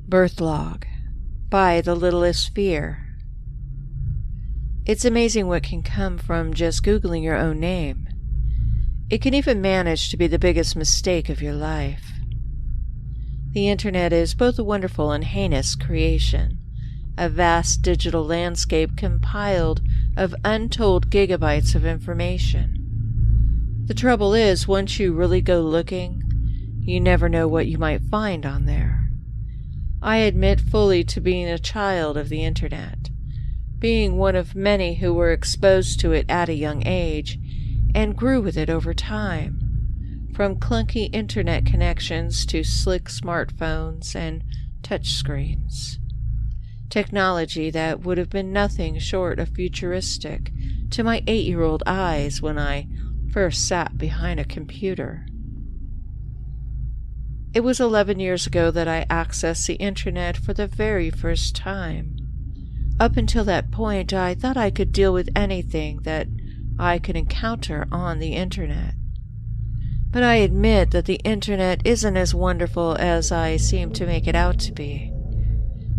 Birth Log by TheLittlestFear. It's amazing what can come from just Googling your own name. It can even manage to be the biggest mistake of your life. The internet is both a wonderful and heinous creation, a vast digital landscape compiled of untold gigabytes of information. The trouble is, once you really go looking, you never know what you might find on there. I admit fully to being a child of the internet, being one of many who were exposed to it at a young age and grew with it over time, from clunky internet connections to slick smartphones and touchscreens. Technology that would have been nothing short of futuristic to my 8-year-old eyes when I first sat behind a computer. It was 11 years ago that I accessed the internet for the very first time. Up until that point, I thought I could deal with anything that I could encounter on the internet. But I admit that the internet isn't as wonderful as I seem to make it out to be.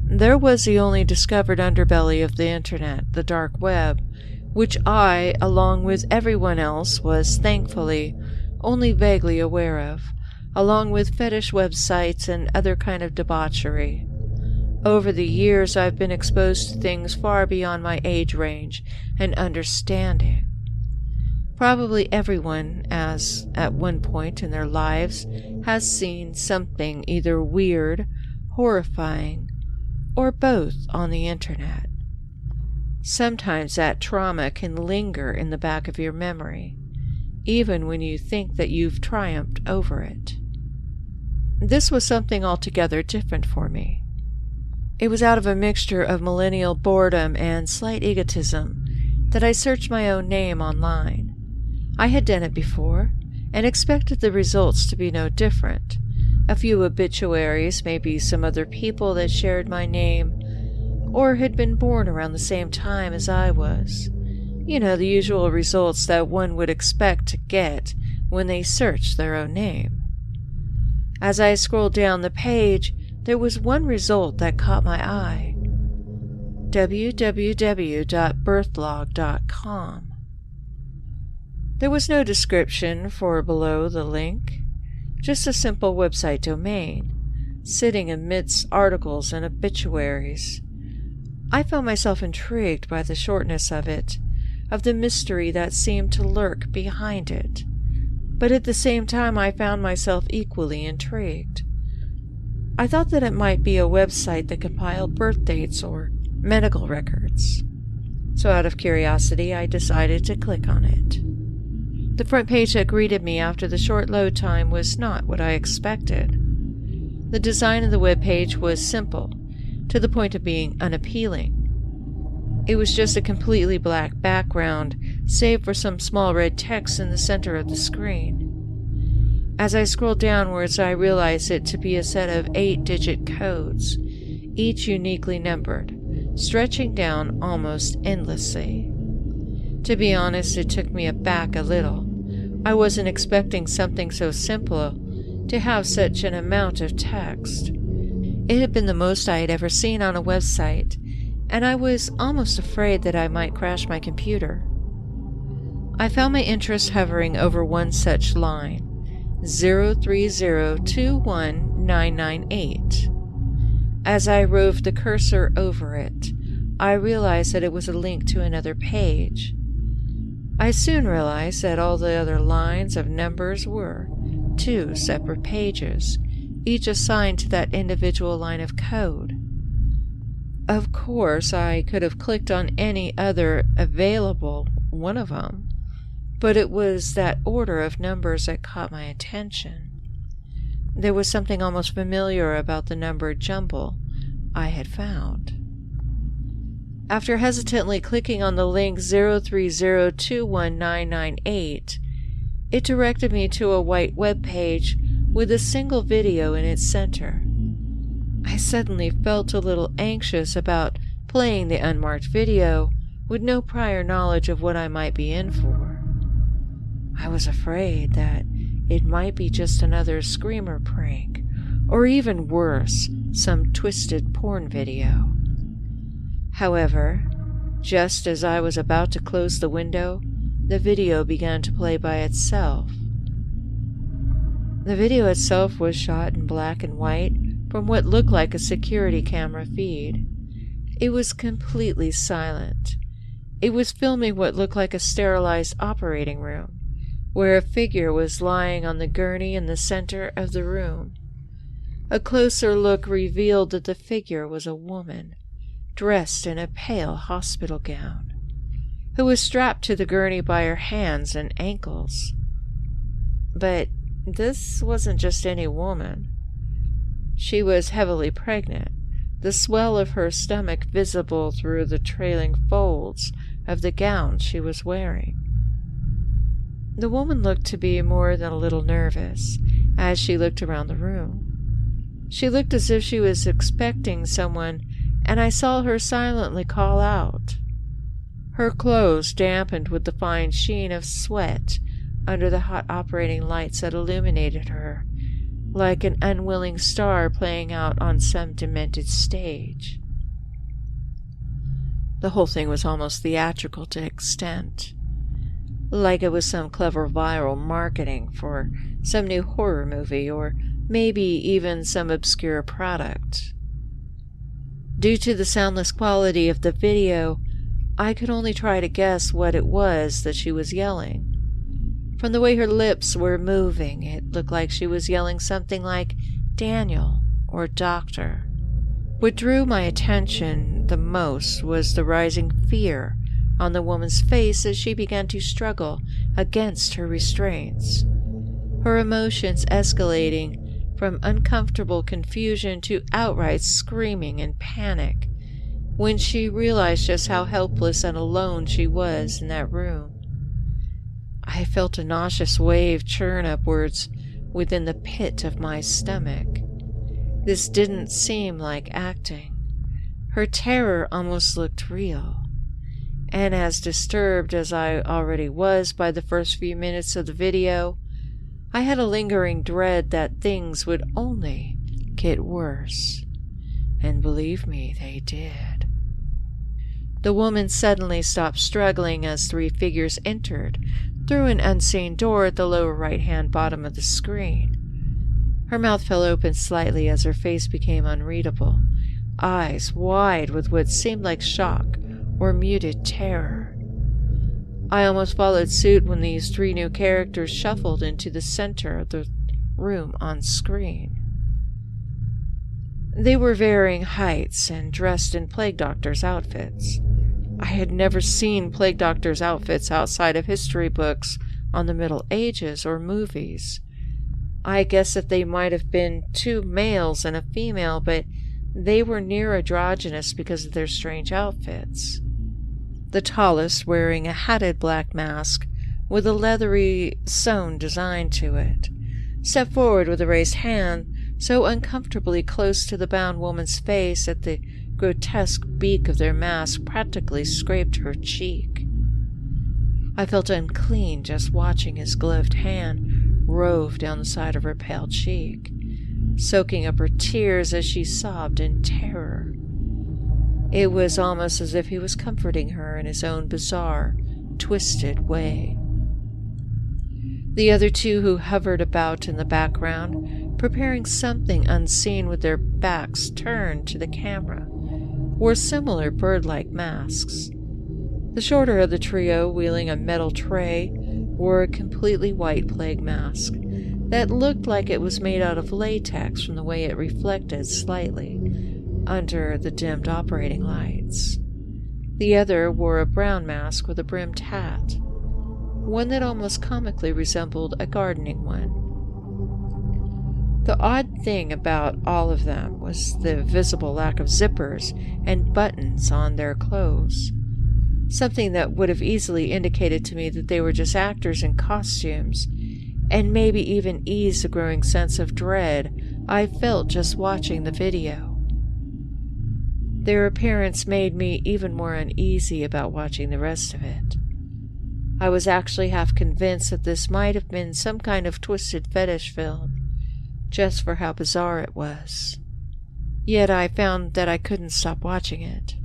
There was the only discovered underbelly of the internet, the dark web, which I, along with everyone else, was thankfully only vaguely aware of, along with fetish websites and other kind of debauchery. Over the years, I've been exposed to things far beyond my age range and understanding. Probably everyone, as at one point in their lives, has seen something either weird, horrifying, or both on the internet. Sometimes that trauma can linger in the back of your memory, even when you think that you've triumphed over it. This was something altogether different for me. It was out of a mixture of millennial boredom and slight egotism that I searched my own name online. I had done it before, and expected the results to be no different. A few obituaries, maybe some other people that shared my name, or had been born around the same time as I was. You know, the usual results that one would expect to get when they search their own name. As I scrolled down the page, there was one result that caught my eye. www.birthlog.com. There was no description for below the link, just a simple website domain, sitting amidst articles and obituaries. I found myself intrigued by the shortness of it, of the mystery that seemed to lurk behind it. But at the same time I found myself equally intrigued. I thought that it might be a website that compiled birth dates or medical records. So out of curiosity, I decided to click on it. The front page that greeted me after the short load time was not what I expected. The design of the web page was simple, to the point of being unappealing. It was just a completely black background, save for some small red text in the center of the screen. As I scrolled downwards, I realized it to be a set of 8-digit codes, each uniquely numbered, stretching down almost endlessly. To be honest, it took me aback a little. I wasn't expecting something so simple to have such an amount of text. It had been the most I had ever seen on a website, and I was almost afraid that I might crash my computer. I found my interest hovering over one such line, 030219998. As I roved the cursor over it, I realized that it was a link to another page. I soon realized that all the other lines of numbers were 2 separate pages, each assigned to that individual line of code. Of course, I could have clicked on any other available one of them, but it was that order of numbers that caught my attention. There was something almost familiar about the numbered jumble I had found. After hesitantly clicking on the link 030219998, it directed me to a white web page with a single video in its center. I suddenly felt a little anxious about playing the unmarked video with no prior knowledge of what I might be in for. I was afraid that it might be just another screamer prank or even worse, some twisted porn video. However, just as I was about to close the window, the video began to play by itself. The video itself was shot in black and white from what looked like a security camera feed. It was completely silent. It was filming what looked like a sterilized operating room, where a figure was lying on the gurney in the center of the room. A closer look revealed that the figure was a woman, dressed in a pale hospital gown, who was strapped to the gurney by her hands and ankles. But this wasn't just any woman. She was heavily pregnant, the swell of her stomach visible through the trailing folds of the gown she was wearing. The woman looked to be more than a little nervous as she looked around the room. She looked as if she was expecting someone, and I saw her silently call out. Her clothes dampened with the fine sheen of sweat under the hot operating lights that illuminated her, like an unwilling star playing out on some demented stage. The whole thing was almost theatrical to extent, like it was some clever viral marketing for some new horror movie or maybe even some obscure product. Due to the soundless quality of the video, I could only try to guess what it was that she was yelling. From the way her lips were moving, it looked like she was yelling something like Daniel or Doctor. What drew my attention the most was the rising fear on the woman's face as she began to struggle against her restraints, her emotions escalating from uncomfortable confusion to outright screaming and panic when she realized just how helpless and alone she was in that room. I felt a nauseous wave churn upwards within the pit of my stomach. This didn't seem like acting. Her terror almost looked real. And as disturbed as I already was by the first few minutes of the video, I had a lingering dread that things would only get worse. And believe me, they did. The woman suddenly stopped struggling as three figures entered through an unseen door at the lower right-hand bottom of the screen. Her mouth fell open slightly as her face became unreadable, eyes wide with what seemed like shock or muted terror. I almost followed suit when these three new characters shuffled into the center of the room on screen. They were varying heights and dressed in plague doctors' outfits. I had never seen plague doctors' outfits outside of history books on the Middle Ages or movies. I guess that they might have been two males and a female, but they were near androgynous because of their strange outfits. The tallest wearing a hatted black mask with a leathery sewn design to it, stepped forward with a raised hand so uncomfortably close to the bound woman's face that the grotesque beak of their mask practically scraped her cheek. I felt unclean just watching his gloved hand rove down the side of her pale cheek, soaking up her tears as she sobbed in terror. It was almost as if he was comforting her in his own bizarre, twisted way. The other two who hovered about in the background, preparing something unseen with their backs turned to the camera, wore similar bird-like masks. The shorter of the trio, wheeling a metal tray, wore a completely white plague mask that looked like it was made out of latex from the way it reflected slightly under the dimmed operating lights. The other wore a brown mask with a brimmed hat, one that almost comically resembled a gardening one. The odd thing about all of them was the visible lack of zippers and buttons on their clothes, something that would have easily indicated to me that they were just actors in costumes, and maybe even eased the growing sense of dread I felt just watching the video. Their appearance made me even more uneasy about watching the rest of it. I was actually half convinced that this might have been some kind of twisted fetish film, just for how bizarre it was. Yet I found that I couldn't stop watching it.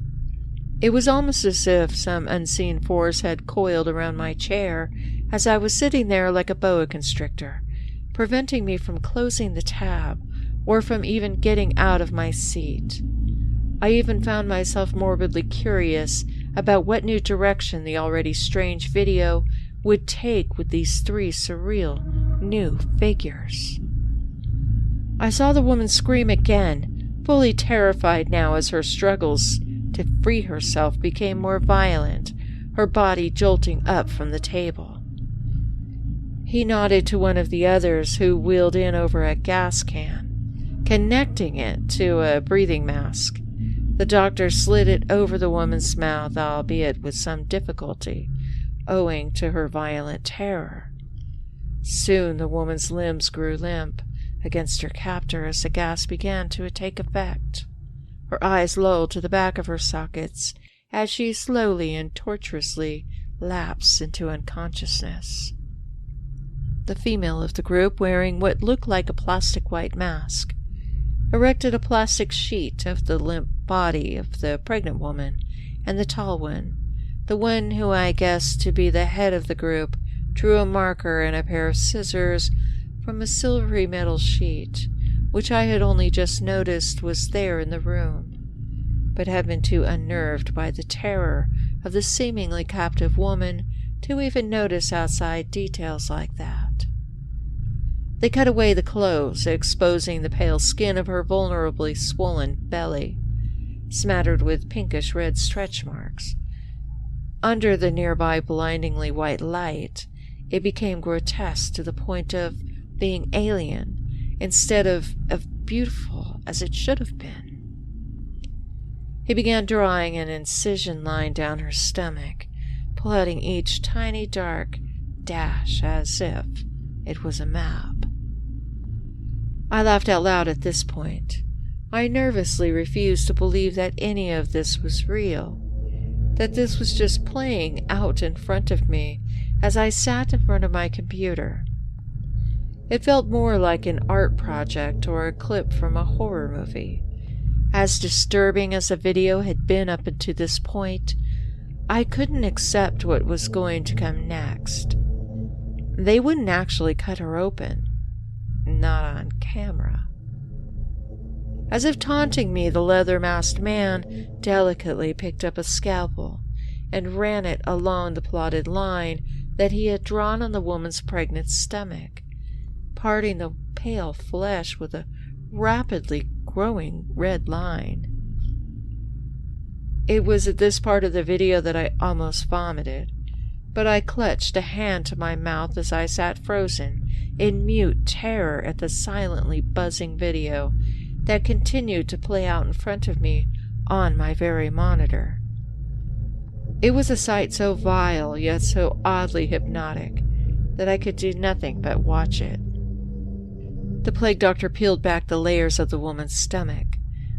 It was almost as if some unseen force had coiled around my chair as I was sitting there like a boa constrictor, preventing me from closing the tab or from even getting out of my seat. I even found myself morbidly curious about what new direction the already strange video would take with these three surreal new figures. I saw the woman scream again, fully terrified now as her struggles to free herself became more violent, her body jolting up from the table. He nodded to one of the others who wheeled in over a gas can, connecting it to a breathing mask. The doctor slid it over the woman's mouth, albeit with some difficulty, owing to her violent terror. Soon the woman's limbs grew limp against her captor as the gas began to take effect. Her eyes lolled to the back of her sockets as she slowly and tortuously lapsed into unconsciousness. The female of the group, wearing what looked like a plastic white mask, erected a plastic sheet of the limp body of the pregnant woman, and the tall one, the one who I guessed to be the head of the group, drew a marker and a pair of scissors from a silvery metal sheet, which I had only just noticed was there in the room, but had been too unnerved by the terror of the seemingly captive woman to even notice outside details like that. They cut away the clothes, exposing the pale skin of her vulnerably swollen belly, smattered with pinkish-red stretch marks. Under the nearby blindingly white light, it became grotesque to the point of being alien, instead of beautiful as it should have been. He began drawing an incision line down her stomach, plotting each tiny dark dash as if it was a map. I laughed out loud at this point. I nervously refused to believe that any of this was real, that this was just playing out in front of me as I sat in front of my computer. It felt more like an art project or a clip from a horror movie. As disturbing as the video had been up until this point, I couldn't accept what was going to come next. They wouldn't actually cut her open. Not on camera. As if taunting me, the leather-masked man delicately picked up a scalpel and ran it along the plotted line that he had drawn on the woman's pregnant stomach, parting the pale flesh with a rapidly growing red line. It was at this part of the video that I almost vomited, but I clutched a hand to my mouth as I sat frozen in mute terror at the silently buzzing video that continued to play out in front of me on my very monitor. It was a sight so vile yet so oddly hypnotic that I could do nothing but watch it. The plague doctor peeled back the layers of the woman's stomach,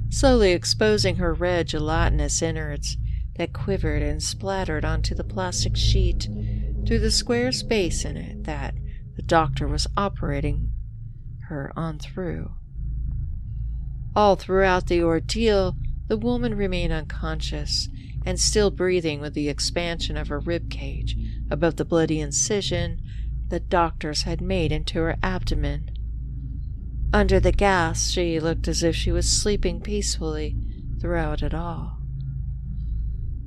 slowly exposing her red gelatinous innards that quivered and splattered onto the plastic sheet through the square space in it that the doctor was operating her on through. All throughout the ordeal, the woman remained unconscious and still breathing with the expansion of her rib cage above the bloody incision the doctors had made into her abdomen. Under the gas, she looked as if she was sleeping peacefully throughout it all.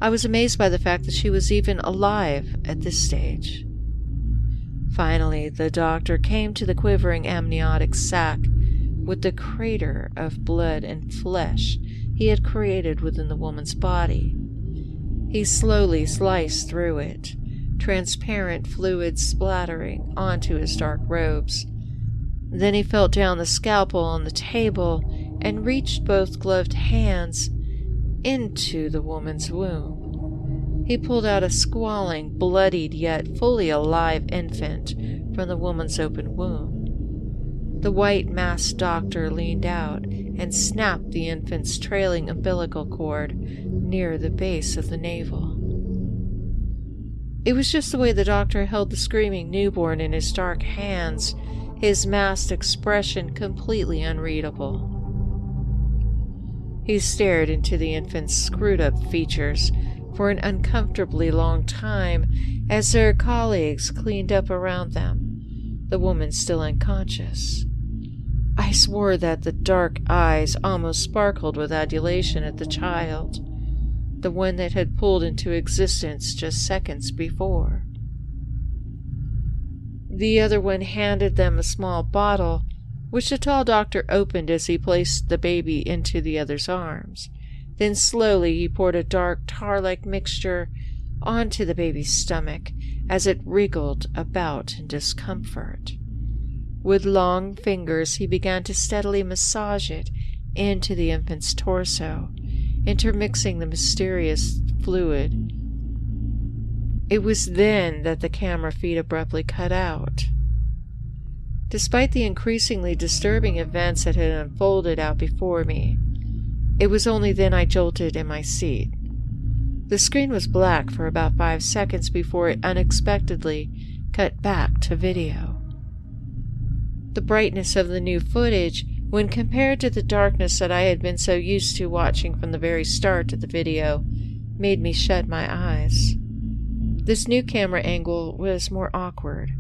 I was amazed by the fact that she was even alive at this stage. Finally, the doctor came to the quivering amniotic sac with the crater of blood and flesh he had created within the woman's body. He slowly sliced through it, transparent fluid splattering onto his dark robes. Then he felt down the scalpel on the table and reached both gloved hands into the woman's womb. He pulled out a squalling, bloodied yet fully alive infant from the woman's open womb. The white-masked doctor leaned out and snapped the infant's trailing umbilical cord near the base of the navel. It was just the way the doctor held the screaming newborn in his dark hands his masked expression completely unreadable. He stared into the infant's screwed-up features for an uncomfortably long time as their colleagues cleaned up around them, the woman still unconscious. I swore that the dark eyes almost sparkled with adulation at the child, the one that had pulled into existence just seconds before. The other one handed them a small bottle, which the tall doctor opened as he placed the baby into the other's arms. Then slowly he poured a dark tar-like mixture onto the baby's stomach as it wriggled about in discomfort. With long fingers he began to steadily massage it into the infant's torso, intermixing the mysterious fluid. It was then that the camera feed abruptly cut out. Despite the increasingly disturbing events that had unfolded out before me, it was only then I jolted in my seat. The screen was black for about 5 seconds before it unexpectedly cut back to video. The brightness of the new footage, when compared to the darkness that I had been so used to watching from the very start of the video, made me shut my eyes. This new camera angle was more awkward,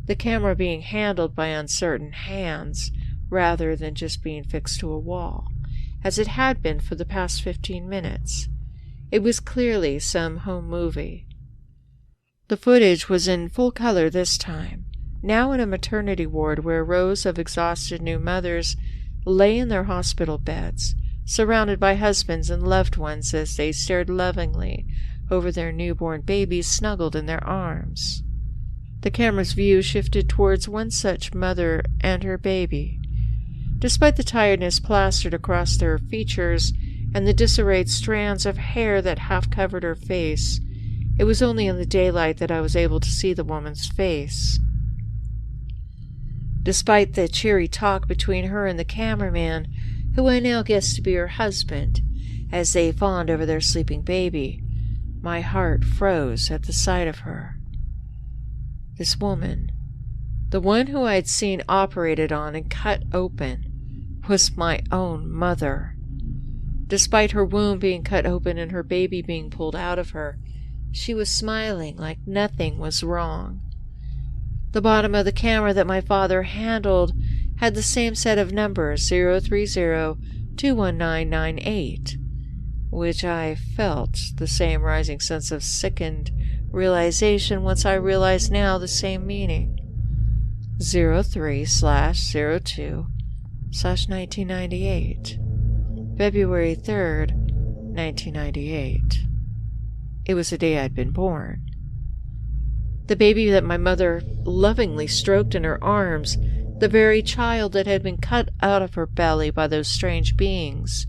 the camera being handled by uncertain hands rather than just being fixed to a wall, as it had been for the past 15 minutes. It was clearly some home movie. The footage was in full color this time, now in a maternity ward where rows of exhausted new mothers lay in their hospital beds, surrounded by husbands and loved ones as they stared lovingly over their newborn babies snuggled in their arms. The camera's view shifted towards one such mother and her baby. Despite the tiredness plastered across their features and the disarrayed strands of hair that half covered her face, it was only in the daylight that I was able to see the woman's face. Despite the cheery talk between her and the cameraman, who I now guessed to be her husband, as they fawned over their sleeping baby, my heart froze at the sight of her. This woman, the one who I had seen operated on and cut open, was my own mother. Despite her womb being cut open and her baby being pulled out of her, she was smiling like nothing was wrong. The bottom of the camera that my father handled had the same set of numbers, 030-21998, which I felt the same rising sense of sickened realization once I realized now the same meaning. 03/02/1998. February 3rd, 1998. It was the day I'd been born. The baby that my mother lovingly stroked in her arms, the very child that had been cut out of her belly by those strange beings,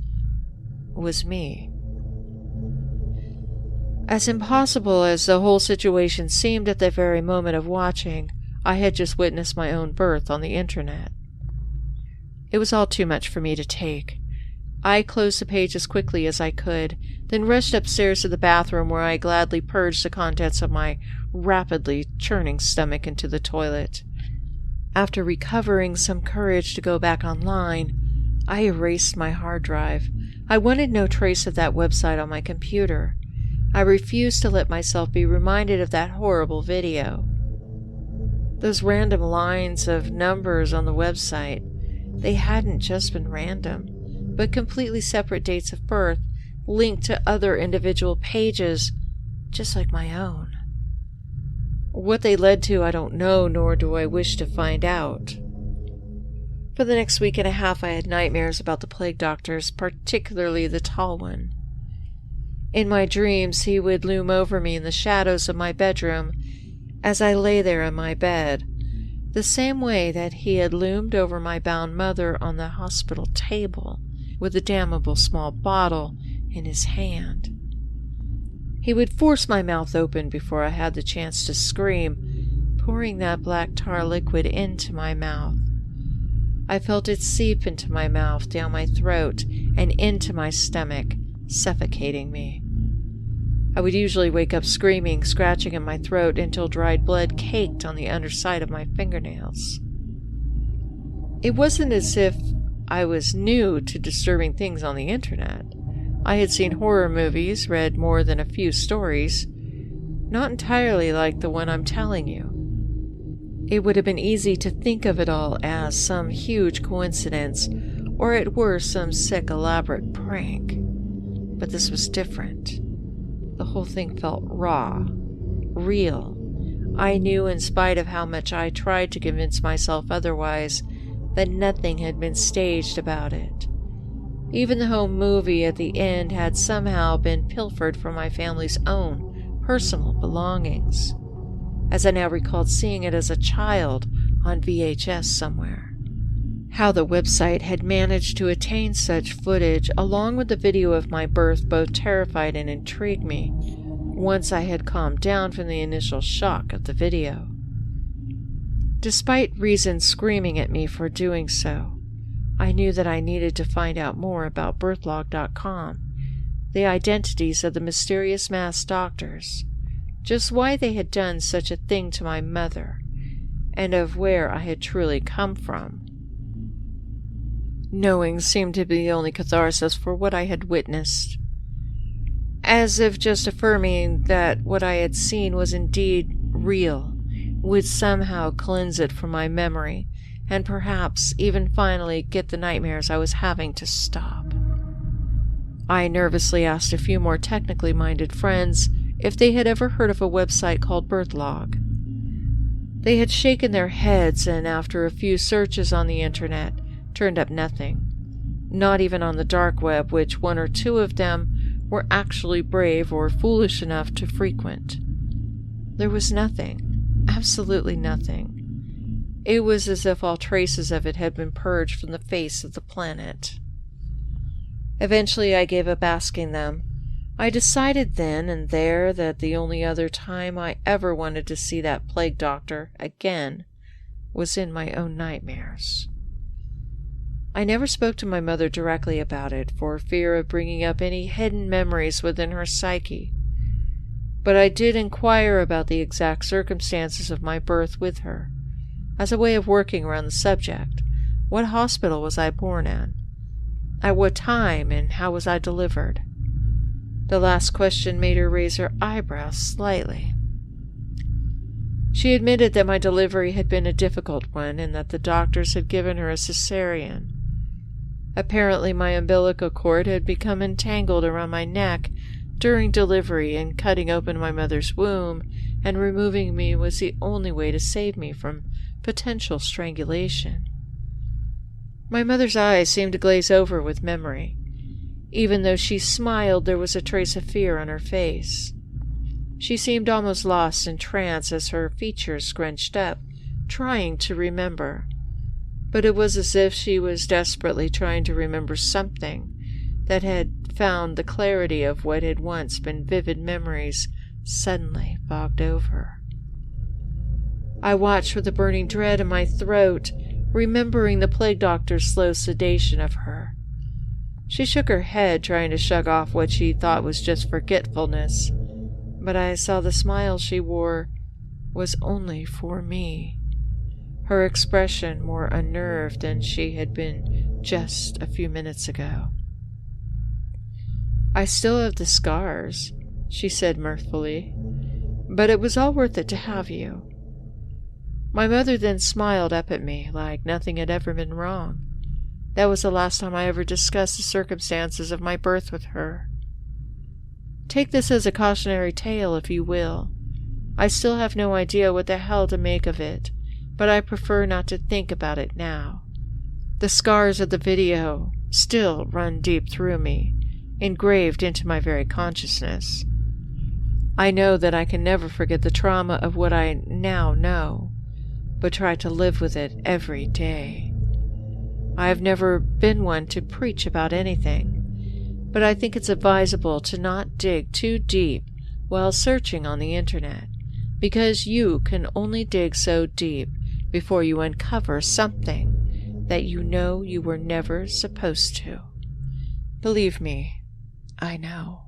was me. As impossible as the whole situation seemed at the very moment of watching, I had just witnessed my own birth on the internet. It was all too much for me to take. I closed the page as quickly as I could, then rushed upstairs to the bathroom where I gladly purged the contents of my rapidly churning stomach into the toilet. After recovering some courage to go back online, I erased my hard drive. I wanted no trace of that website on my computer. I refused to let myself be reminded of that horrible video. Those random lines of numbers on the website, they hadn't just been random, but completely separate dates of birth linked to other individual pages, just like my own. What they led to, I don't know, nor do I wish to find out. For the next week and a half, I had nightmares about the plague doctors, particularly the tall one. In my dreams, he would loom over me in the shadows of my bedroom as I lay there in my bed, the same way that he had loomed over my bound mother on the hospital table with a damnable small bottle in his hand. He would force my mouth open before I had the chance to scream, pouring that black tar liquid into my mouth. I felt it seep into my mouth, down my throat, and into my stomach, suffocating me. I would usually wake up screaming, scratching at my throat until dried blood caked on the underside of my fingernails. It wasn't as if I was new to disturbing things on the internet. I had seen horror movies, read more than a few stories, not entirely like the one I'm telling you. It would have been easy to think of it all as some huge coincidence, or at worst some sick, elaborate prank. But this was different. The whole thing felt raw, real. I knew, in spite of how much I tried to convince myself otherwise, that nothing had been staged about it. Even the home movie at the end had somehow been pilfered from my family's own personal belongings, as I now recalled seeing it as a child on VHS somewhere. How the website had managed to attain such footage, along with the video of my birth, both terrified and intrigued me once I had calmed down from the initial shock of the video. Despite reason screaming at me for doing so, I knew that I needed to find out more about birthlog.com, the identities of the mysterious masked doctors, just why they had done such a thing to my mother, and of where I had truly come from. Knowing seemed to be the only catharsis for what I had witnessed, as if just affirming that what I had seen was indeed real would somehow cleanse it from my memory, and perhaps even finally get the nightmares I was having to stop. I nervously asked a few more technically minded friends if they had ever heard of a website called Birthlog. They had shaken their heads, and after a few searches on the internet, turned up nothing. Not even on the dark web, which one or two of them were actually brave or foolish enough to frequent. There was nothing, absolutely nothing. It was as if all traces of it had been purged from the face of the planet. Eventually I gave up asking them. I decided then and there that the only other time I ever wanted to see that plague doctor again was in my own nightmares. I never spoke to my mother directly about it, for fear of bringing up any hidden memories within her psyche. But I did inquire about the exact circumstances of my birth with her, as a way of working around the subject. What hospital was I born in? At what time, and how was I delivered? The last question made her raise her eyebrows slightly. She admitted that my delivery had been a difficult one, and that the doctors had given her a cesarean. Apparently my umbilical cord had become entangled around my neck during delivery, and cutting open my mother's womb and removing me was the only way to save me from potential strangulation. My mother's eyes seemed to glaze over with memory. Even though she smiled, there was a trace of fear on her face. She seemed almost lost in trance as her features scrunched up, trying to remember. But it was as if she was desperately trying to remember something that had found the clarity of what had once been vivid memories suddenly fogged over. I watched with a burning dread in my throat, remembering the plague doctor's slow sedation of her. She shook her head, trying to shrug off what she thought was just forgetfulness, but I saw the smile she wore was only for me, her expression more unnerved than she had been just a few minutes ago. "I still have the scars," she said mirthfully, "but it was all worth it to have you." My mother then smiled up at me like nothing had ever been wrong. That was the last time I ever discussed the circumstances of my birth with her. Take this as a cautionary tale, if you will. I still have no idea what the hell to make of it, but I prefer not to think about it now. The scars of the video still run deep through me, engraved into my very consciousness. I know that I can never forget the trauma of what I now know, but try to live with it every day. I have never been one to preach about anything, but I think it's advisable to not dig too deep while searching on the internet, because you can only dig so deep before you uncover something that you know you were never supposed to. Believe me, I know.